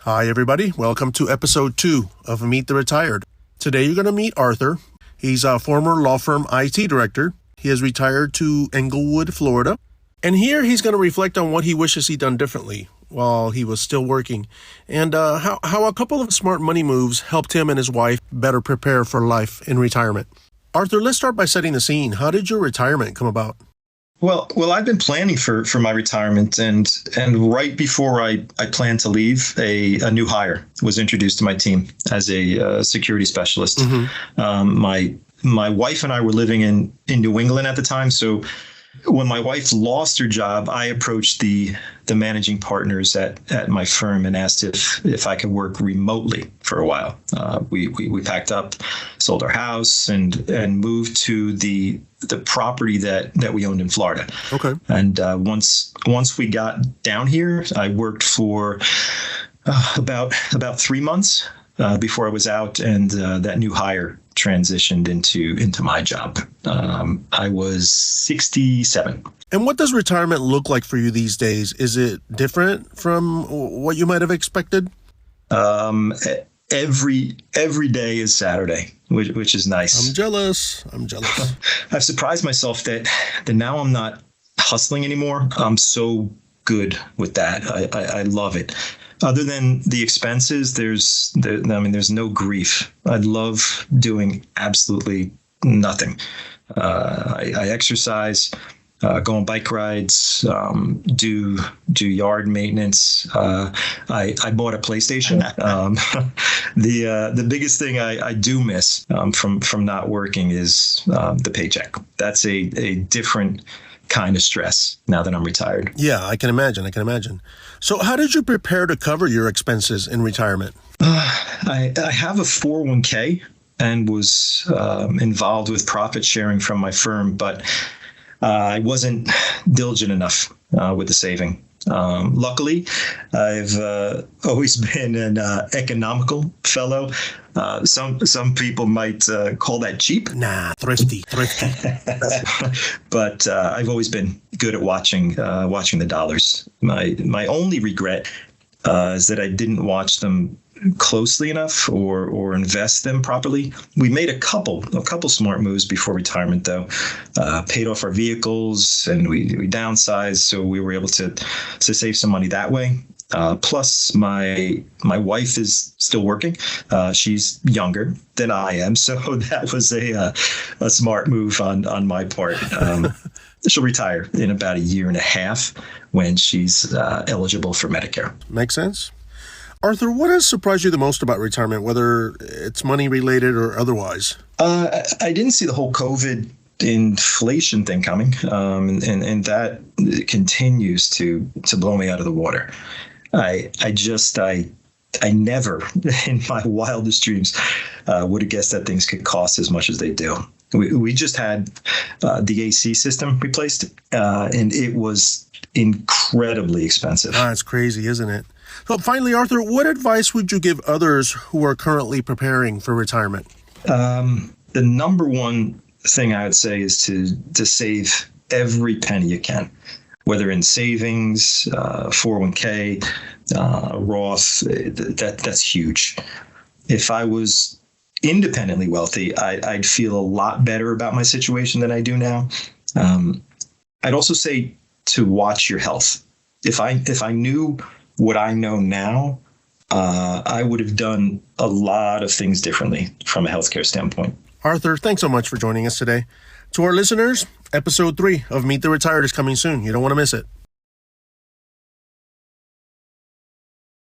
Hi, everybody. Welcome to episode 2 of Meet the Retired. Today, you're going to meet Arthur. He's a former law firm IT director. He has retired to Englewood, Florida. And here, he's going to reflect on what he wishes he'd done differently while he was still working, and how a couple of smart money moves helped him and his wife better prepare for life in retirement. Arthur, let's start by setting the scene. How did your retirement come about? Well, I've been planning for my retirement, and right before I planned to leave, a new hire was introduced to my team as a security specialist. Mm-hmm. My wife and I were living in New England at the time, so when my wife lost her job, I approached the managing partners at my firm and asked if I could work remotely for a while. We packed up, sold our house, and moved to the property that we owned in Florida. Okay. And once we got down here, I worked for about 3 months before I was out, and that new hire transitioned into my job. I was 67. And what does retirement look like for you these days? Is it different from what you might have expected? Every day is Saturday, which is nice. I'm jealous. I've surprised myself that now I'm not hustling anymore. I'm so good with that. I love it. Other than the expenses, there's no grief. I love doing absolutely nothing. I exercise, go on bike rides, do yard maintenance. I bought a PlayStation. The biggest thing I do miss from not working is the paycheck. That's a different kind of stress now that I'm retired. Yeah, I can imagine. So how did you prepare to cover your expenses in retirement? I have a 401k and was involved with profit sharing from my firm, but I wasn't diligent enough with the saving. Luckily, I've always been an economical fellow. Some people might call that cheap. Nah, thrifty. But I've always been good at watching the dollars. My only regret is that I didn't watch them closely enough or invest them properly. We made a couple smart moves before retirement, though. Paid off our vehicles and we downsized, so we were able to save some money that way. Plus, my wife is still working. She's younger than I am, so that was a smart move on my part. She'll retire in about 1.5 years when she's eligible for Medicare. Makes sense. Arthur, what has surprised you the most about retirement, whether it's money related or otherwise? I didn't see the whole COVID inflation thing coming, and that continues to blow me out of the water. I never in my wildest dreams would have guessed that things could cost as much as they do. We just had the AC system replaced, and it was incredibly expensive. It's crazy, isn't it? So finally, Arthur, what advice would you give others who are currently preparing for retirement? The number one thing I would say is to save every penny you can, whether in savings, 401k, Roth. That's huge. If I was independently wealthy, I'd feel a lot better about my situation than I do now. I'd also say to watch your health. If I knew what I know now, I would have done a lot of things differently from a healthcare standpoint. Arthur, thanks so much for joining us today. To our listeners, episode 3 of Meet the Retired is coming soon. You don't want to miss it.